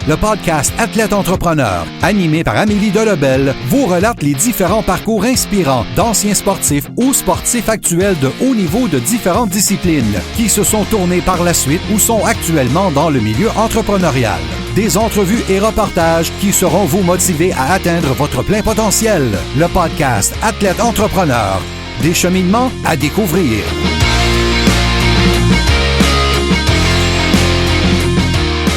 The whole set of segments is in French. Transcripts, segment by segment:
Le podcast Athlète Entrepreneur, animé par Amélie Delebel, vous relate les différents parcours inspirants d'anciens sportifs ou sportifs actuels de haut niveau de différentes disciplines qui se sont tournés par la suite ou sont actuellement dans le milieu entrepreneurial. Des entrevues et reportages qui sauront vous motiver à atteindre votre plein potentiel. Le podcast Athlète Entrepreneur, des cheminements à découvrir.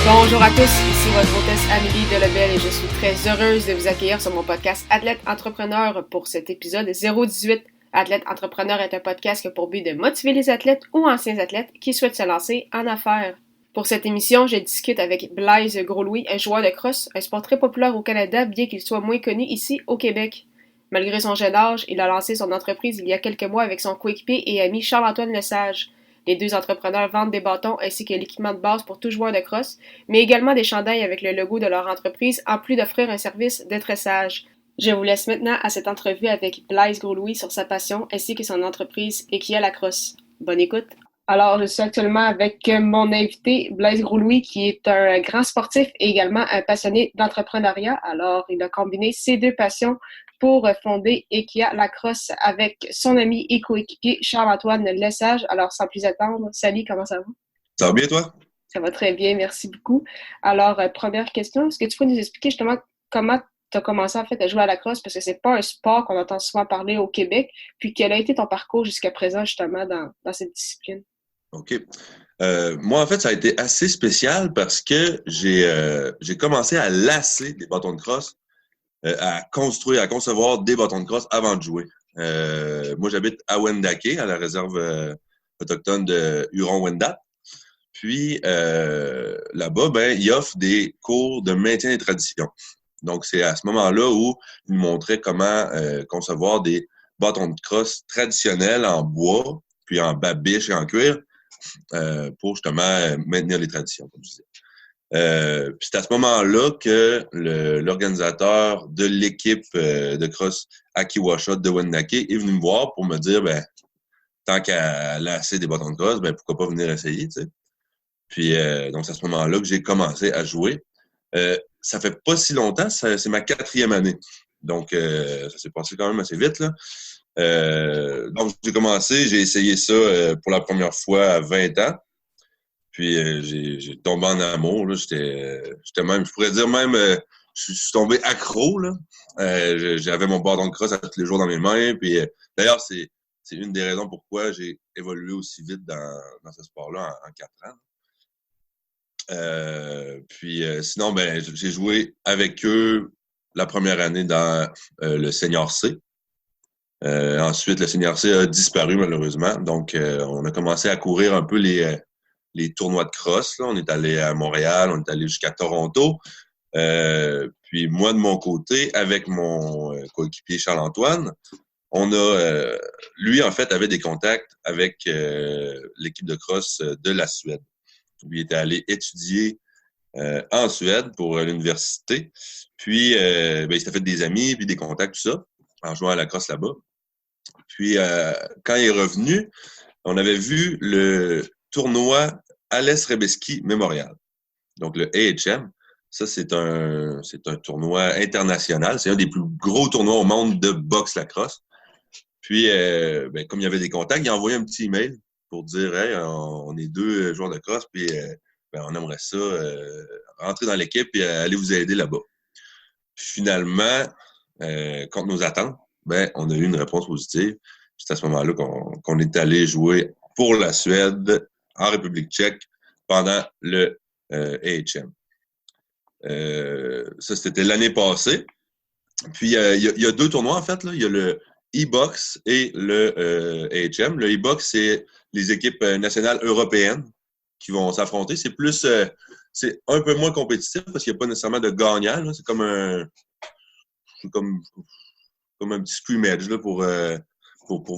Bonjour à tous, ici votre hôtesse Amélie Delebel et je suis très heureuse de vous accueillir sur mon podcast Athlète Entrepreneur pour cet épisode 018. Athlète Entrepreneur est un podcast qui a pour but de motiver les athlètes ou anciens athlètes qui souhaitent se lancer en affaires. Pour cette émission, je discute avec Blaise Gros-Louis, un joueur de crosse, un sport très populaire au Canada, bien qu'il soit moins connu ici au Québec. Malgré son jeune âge, il a lancé son entreprise il y a quelques mois avec son coéquipier et ami Charles-Antoine Lesage. Les deux entrepreneurs vendent des bâtons ainsi que l'équipement de base pour tout joueur de crosse, mais également des chandails avec le logo de leur entreprise, en plus d'offrir un service de tressage. Je vous laisse maintenant à cette entrevue avec Blaise Gros-Louis sur sa passion ainsi que son entreprise Ekia Lacrosse. Bonne écoute! Alors, je suis actuellement avec mon invité, Blaise Gros-Louis, qui est un grand sportif et également un passionné d'entrepreneuriat. Alors, il a combiné ces deux passions pour fonder Ekia Lacrosse avec son ami et coéquipier Charles-Antoine Lesage. Alors, sans plus attendre, salut, comment ça va? Ça va bien, toi? Ça va très bien, merci beaucoup. Alors, première question, est-ce que tu peux nous expliquer justement comment tu as commencé en fait à jouer à la crosse? Parce que c'est pas un sport qu'on entend souvent parler au Québec. Puis, quel a été ton parcours jusqu'à présent justement dans cette discipline? OK. Moi, en fait, ça a été assez spécial parce que j'ai commencé à lasser des bâtons de crosse, à concevoir des bâtons de crosse avant de jouer. Moi, j'habite à Wendake, à la réserve autochtone de Huron-Wendat. Puis, là-bas, ils offrent des cours de maintien des traditions. Donc, c'est à ce moment-là où ils me montraient comment concevoir des bâtons de crosse traditionnels en bois, puis en babiche et en cuir, pour justement maintenir les traditions, comme je disais. Puis c'est à ce moment-là que l'organisateur de l'équipe de cross Akiwasha de Wendake est venu me voir pour me dire, tant qu'à lasser des bâtons de crosse, pourquoi pas venir essayer, tu sais. Puis donc c'est à ce moment-là que j'ai commencé à jouer. Ça fait pas si longtemps, c'est ma 4e année. Donc ça s'est passé quand même assez vite, là. Donc, j'ai essayé ça pour la première fois à 20 ans. Puis, j'ai tombé en amour. Là. J'étais même, je pourrais dire même, je suis tombé accro. Là. J'avais mon bâton de crosse à tous les jours dans mes mains. Puis, d'ailleurs, c'est une des raisons pourquoi j'ai évolué aussi vite dans ce sport-là en 4 ans. Puis, sinon, j'ai joué avec eux la première année dans le Senior C. Ensuite, le Senior C a disparu malheureusement. Donc, on a commencé à courir un peu les tournois de cross. Là. On est allé à Montréal, on est allé jusqu'à Toronto. Puis moi, de mon côté, avec mon coéquipier Charles-Antoine, lui, en fait, avait des contacts avec l'équipe de cross de la Suède. Lui était allé étudier en Suède pour l'université. Puis, il s'était fait des amis, puis des contacts, tout ça, en jouant à la crosse là-bas. Puis, quand il est revenu, on avait vu le tournoi Ales Rebeski Memorial. Donc, le AHM, ça, c'est un tournoi international. C'est un des plus gros tournois au monde de boxe lacrosse. Puis, comme il y avait des contacts, il a envoyé un petit email pour dire « Hey, on est 2 joueurs de crosse, puis on aimerait ça rentrer dans l'équipe et aller vous aider là-bas. » Finalement, contre nos attentes, on a eu une réponse positive. C'est à ce moment-là qu'on est allé jouer pour la Suède, en République tchèque, pendant le AHM. Ça, c'était l'année passée. Puis, il y a 2 tournois, en fait. Là. Il y a le e-box et le AHM. Le e-box, c'est les équipes nationales européennes qui vont s'affronter. C'est plus... c'est un peu moins compétitif parce qu'il n'y a pas nécessairement de gagnant. Là. C'est comme un petit scrimmage là, pour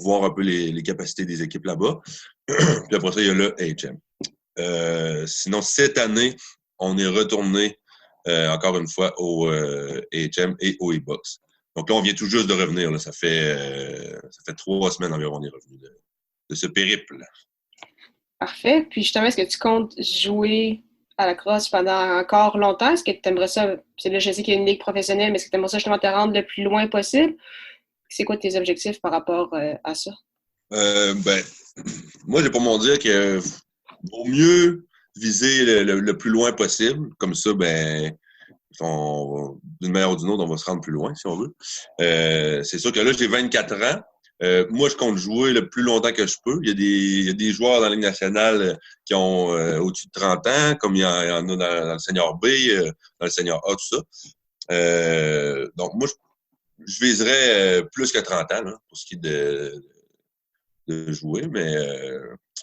voir un peu les capacités des équipes là-bas. Puis après ça, il y a le AHM. Sinon, cette année, on est retourné encore une fois au AHM et au e-box. Donc là, on vient tout juste de revenir. Là. Ça fait 3 semaines environ qu'on est revenu de ce périple. Parfait. Puis justement, est-ce que tu comptes jouer à la crosse pendant encore longtemps? Est-ce que tu aimerais ça? C'est là, je sais qu'il y a une ligue professionnelle, mais est-ce que tu aimerais ça justement te rendre le plus loin possible? C'est quoi tes objectifs par rapport à ça? Ben, moi, j'ai pour mon dire que vaut mieux viser le plus loin possible. Comme ça, ben, d'une manière ou d'une autre, on va se rendre plus loin, si on veut. C'est sûr que là, j'ai 24 ans. Moi, je compte jouer le plus longtemps que je peux. Il y a des joueurs dans la Ligue nationale qui ont au-dessus de 30 ans, comme il y en a dans le senior B, dans le senior A, tout ça. Donc, moi, je viserais plus que 30 ans là, pour ce qui est de jouer, mais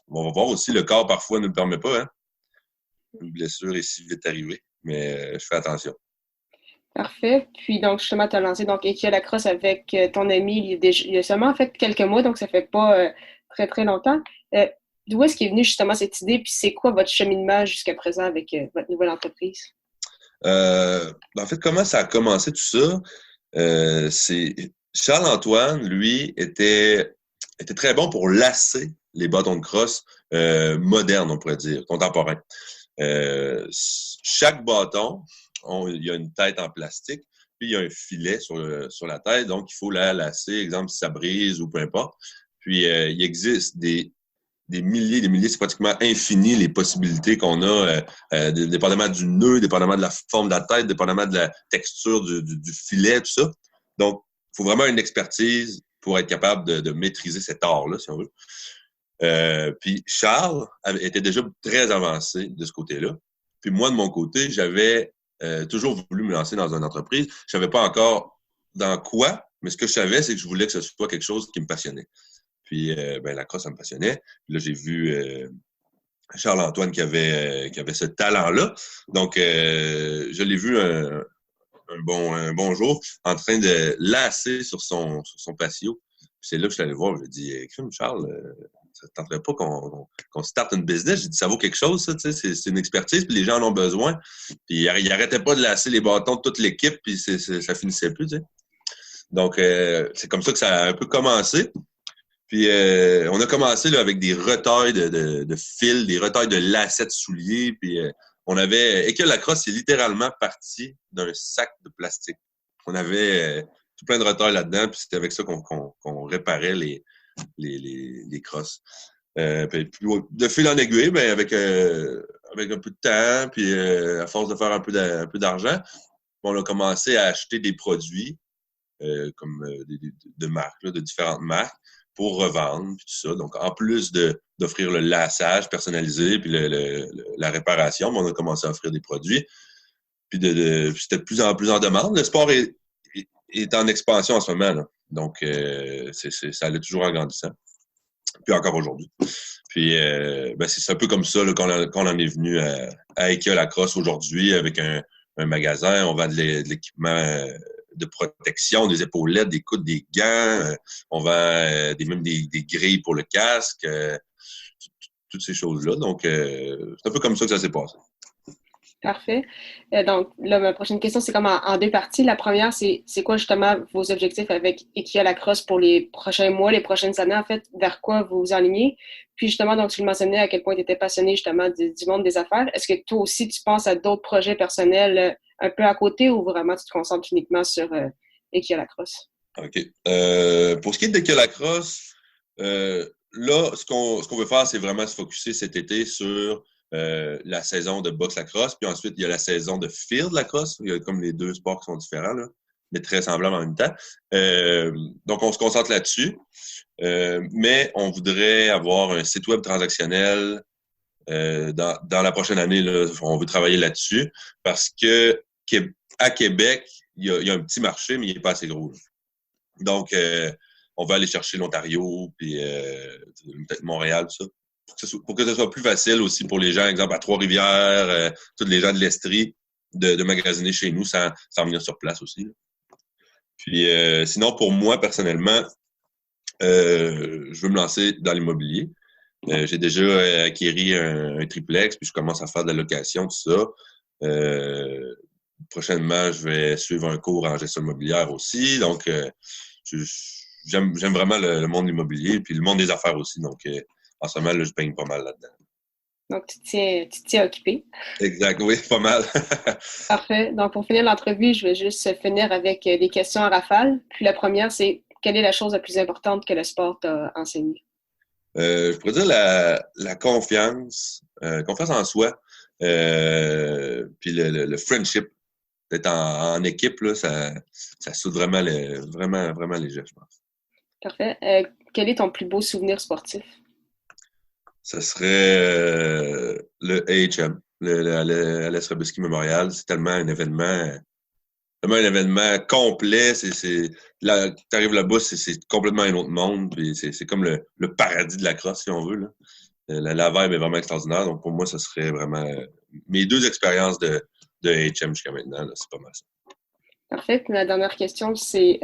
on va voir aussi, le corps parfois ne le permet pas. Hein? Une blessure est si vite arrivée, mais je fais attention. Parfait. Puis donc, justement, tu as lancé donc Étienne Lacrosse avec ton ami il y a seulement fait quelques mois, donc ça fait pas très, très longtemps. D'où est-ce qu'est venue justement cette idée, puis c'est quoi votre cheminement jusqu'à présent avec votre nouvelle entreprise? En fait, comment ça a commencé tout ça? C'est Charles-Antoine, lui, était très bon pour lasser les bâtons de crosse modernes, on pourrait dire, contemporains. Chaque bâton, il y a une tête en plastique, puis il y a un filet sur la tête, donc il faut la lasser, exemple, si ça brise ou peu importe. Puis il existe des milliers, c'est pratiquement infini les possibilités qu'on a, dépendamment du nœud, dépendamment de la forme de la tête, dépendamment de la texture du filet, tout ça. Donc, il faut vraiment une expertise pour être capable de maîtriser cet art-là, si on veut. Puis Charles était déjà très avancé de ce côté-là. Puis moi, de mon côté, j'avais toujours voulu me lancer dans une entreprise. Je savais pas encore dans quoi, mais ce que je savais, c'est que je voulais que ce soit quelque chose qui me passionnait. Puis la crosse, ça me passionnait. Puis là, j'ai vu Charles-Antoine qui avait ce talent-là. Donc, je l'ai vu un bon jour en train de lasser sur son patio. Puis c'est là que je suis allé voir. Je lui ai dit, Charles, ça ne tenterait pas qu'on starte une business? J'ai dit, ça vaut quelque chose, ça, tu sais, c'est une expertise, puis les gens en ont besoin. Puis il arrêtait pas de lasser les bâtons de toute l'équipe, puis ça finissait plus, tu sais. Donc, c'est comme ça que ça a un peu commencé. Puis, on a commencé là, avec des retailles de fils, des retailles de lacets de souliers. Puis, on avait... Et que la crosse est littéralement partie d'un sac de plastique. On avait tout plein de retailles là-dedans, puis c'était avec ça qu'on réparait les crosses. Puis, de fil en aiguille, ben, avec un peu de temps, puis à force de faire un peu d'argent, on a commencé à acheter des produits comme de marques, là, de différentes marques, pour revendre, puis tout ça. Donc, en plus d'offrir le lassage personnalisé, puis la réparation, on a commencé à offrir des produits. Puis c'était de plus en plus en demande. Le sport est en expansion en ce moment, là. Donc, ça allait toujours en grandissant. Puis encore aujourd'hui. Puis, c'est un peu comme ça là, qu'on en est venu à Ikea Lacrosse aujourd'hui avec un magasin. On vend de l'équipement de protection, des épaulettes, des coudes, des gants. On vend même des grilles pour le casque. Toutes ces choses-là. Donc, c'est un peu comme ça que ça s'est passé. Parfait. Donc, là, ma prochaine question, c'est comme en deux parties. La première, c'est quoi justement vos objectifs avec Ikea Lacrosse pour les prochains mois, les prochaines années, en fait, vers quoi vous vous alignez? Puis justement, donc, tu le mentionnais à quel point tu étais passionné justement du monde des affaires. Est-ce que toi aussi, tu penses à d'autres projets personnels un peu à côté ou vraiment tu te concentres uniquement sur Ikea Lacrosse? OK. Pour ce qui est d'Ikea Lacrosse, là, ce qu'on veut faire, c'est vraiment se focusser cet été sur la saison de boxe lacrosse, puis ensuite, il y a la saison de field lacrosse. Il y a comme les deux sports qui sont différents, là, mais très semblables en même temps. Donc, on se concentre là-dessus. Mais on voudrait avoir un site web transactionnel dans la prochaine année. Là, on veut travailler là-dessus parce que à Québec, il y a un petit marché, mais il n'est pas assez gros. Là. Donc, on va aller chercher l'Ontario, puis peut-être Montréal, tout ça. Pour que ce soit plus facile aussi pour les gens, exemple à Trois-Rivières, tous les gens de l'Estrie, de magasiner chez nous sans venir sur place aussi. Là. Puis sinon, pour moi, personnellement, je veux me lancer dans l'immobilier. J'ai déjà acquéri un triplex, puis je commence à faire de la location, tout ça. Prochainement, je vais suivre un cours en gestion immobilière aussi. Donc, j'aime vraiment le monde de l'immobilier, puis le monde des affaires aussi. Donc, en ce moment, là, je baigne pas mal là-dedans. Donc, tu te tiens occupé. Exact, oui, pas mal. Parfait. Donc, pour finir l'entrevue, je vais juste finir avec des questions en rafale. Puis la première, c'est quelle est la chose la plus importante que le sport t'a enseigné? Je pourrais dire la confiance, confiance en soi, puis le friendship. D'être en équipe, là, ça soude vraiment, vraiment léger, je pense. Parfait. Quel est ton plus beau souvenir sportif? Ça serait le AHM, le Ales Robesky Memorial. C'est tellement un événement complet. Là, tu arrives là-bas, c'est complètement un autre monde. Puis c'est comme le paradis de la crosse, si on veut. Là. La vibe est vraiment extraordinaire. Donc, pour moi, ça serait vraiment mes 2 expériences de AHM jusqu'à maintenant. Là, c'est pas mal ça. Parfait. Puis la dernière question, c'est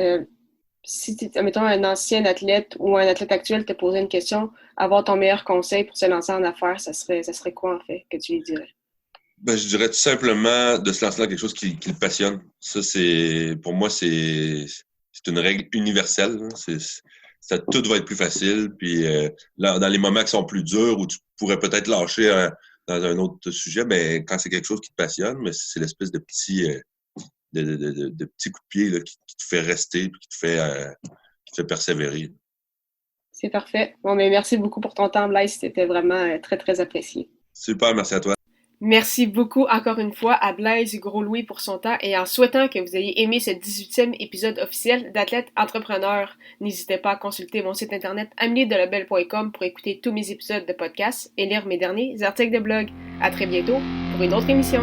si, mettons, un ancien athlète ou un athlète actuel te posait une question, avoir ton meilleur conseil pour se lancer en affaires, ça serait quoi, en fait, que tu lui dirais? Ben, je dirais tout simplement de se lancer dans quelque chose qui le passionne. Ça, pour moi, c'est une règle universelle. Hein. Tout va être plus facile. Puis là, dans les moments qui sont plus durs, où tu pourrais peut-être lâcher dans un autre sujet, ben, quand c'est quelque chose qui te passionne, mais c'est l'espèce de petit de petits coups de pied là, qui te fait rester, puis qui te fait persévérer. C'est parfait. Bon, mais merci beaucoup pour ton temps, Blaise. C'était vraiment très, très apprécié. Super, merci à toi. Merci beaucoup encore une fois à Blaise Gros-Louis pour son temps et en souhaitant que vous ayez aimé ce 18e épisode officiel d'Athlète Entrepreneur. N'hésitez pas à consulter mon site internet ameliedelabel.com pour écouter tous mes épisodes de podcast et lire mes derniers articles de blog. À très bientôt pour une autre émission.